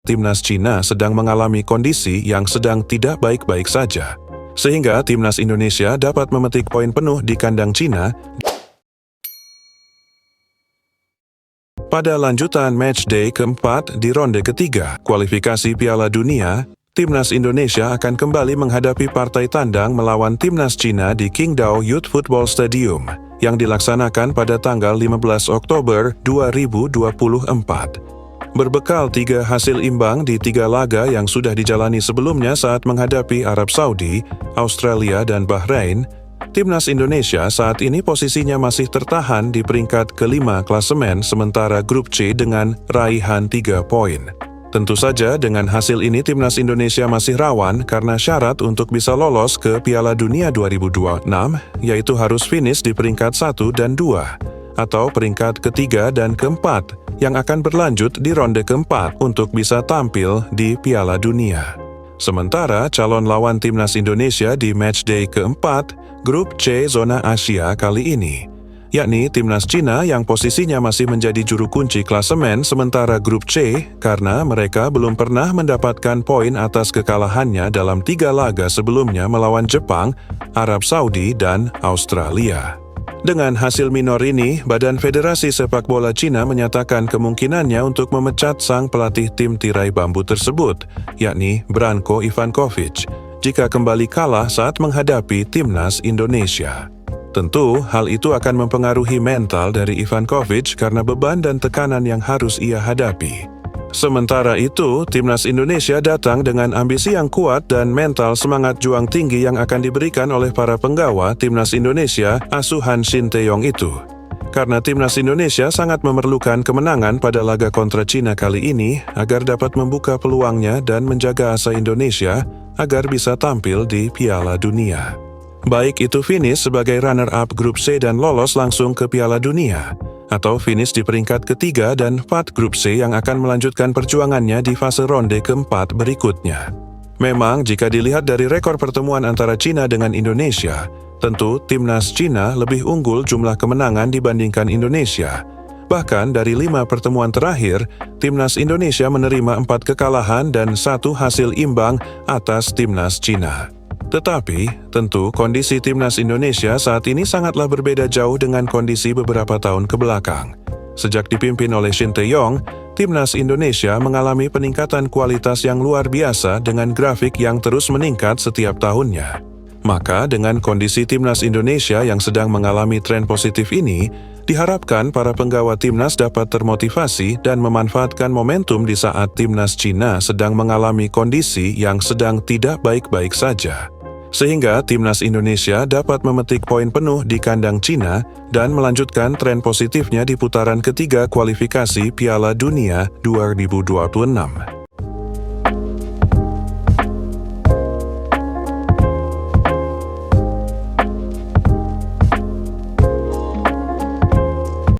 timnas Cina sedang mengalami kondisi yang sedang tidak baik-baik saja, sehingga timnas Indonesia dapat memetik poin penuh di kandang Cina. Pada lanjutan matchday keempat di ronde ketiga kualifikasi Piala Dunia, timnas Indonesia akan kembali menghadapi partai tandang melawan timnas Cina di Qingdao Youth Football Stadium yang dilaksanakan pada tanggal 15 Oktober 2024. Berbekal 3 hasil imbang di 3 laga yang sudah dijalani sebelumnya saat menghadapi Arab Saudi, Australia, dan Bahrain, timnas Indonesia saat ini posisinya masih tertahan di peringkat kelima klasemen sementara grup C dengan raihan 3 poin. Tentu saja dengan hasil ini timnas Indonesia masih rawan karena syarat untuk bisa lolos ke Piala Dunia 2026 yaitu harus finish di peringkat 1 dan 2 atau peringkat ketiga dan keempat yang akan berlanjut di ronde keempat untuk bisa tampil di Piala Dunia. Sementara calon lawan timnas Indonesia di matchday keempat grup C zona Asia kali ini, yakni timnas Cina yang posisinya masih menjadi juru kunci klasemen sementara grup C karena mereka belum pernah mendapatkan poin atas kekalahannya dalam 3 laga sebelumnya melawan Jepang, Arab Saudi, dan Australia. Dengan hasil minor ini, Badan Federasi Sepak Bola Cina menyatakan kemungkinannya untuk memecat sang pelatih tim tirai bambu tersebut, yakni Branko Ivankovic, jika kembali kalah saat menghadapi timnas Indonesia. Tentu, hal itu akan mempengaruhi mental dari Ivankovic karena beban dan tekanan yang harus ia hadapi. Sementara itu, timnas Indonesia datang dengan ambisi yang kuat dan mental semangat juang tinggi yang akan diberikan oleh para penggawa timnas Indonesia asuhan Shin Tae-yong itu. Karena timnas Indonesia sangat memerlukan kemenangan pada laga kontra Cina kali ini agar dapat membuka peluangnya dan menjaga asa Indonesia agar bisa tampil di Piala Dunia. Baik itu finish sebagai runner-up grup C dan lolos langsung ke Piala Dunia, atau finish di peringkat ketiga dan 4 grup C yang akan melanjutkan perjuangannya di fase ronde keempat berikutnya. Memang jika dilihat dari rekor pertemuan antara Cina dengan Indonesia, tentu timnas Cina lebih unggul jumlah kemenangan dibandingkan Indonesia. Bahkan dari 5 pertemuan terakhir, timnas Indonesia menerima 4 kekalahan dan 1 hasil imbang atas timnas Cina. Tetapi, tentu kondisi timnas Indonesia saat ini sangatlah berbeda jauh dengan kondisi beberapa tahun kebelakang. Sejak dipimpin oleh Shin Tae-yong, timnas Indonesia mengalami peningkatan kualitas yang luar biasa dengan grafik yang terus meningkat setiap tahunnya. Maka dengan kondisi timnas Indonesia yang sedang mengalami tren positif ini, diharapkan para penggawa timnas dapat termotivasi dan memanfaatkan momentum di saat timnas Cina sedang mengalami kondisi yang sedang tidak baik-baik saja. Sehingga timnas Indonesia dapat memetik poin penuh di kandang Cina dan melanjutkan tren positifnya di putaran ketiga kualifikasi Piala Dunia 2026.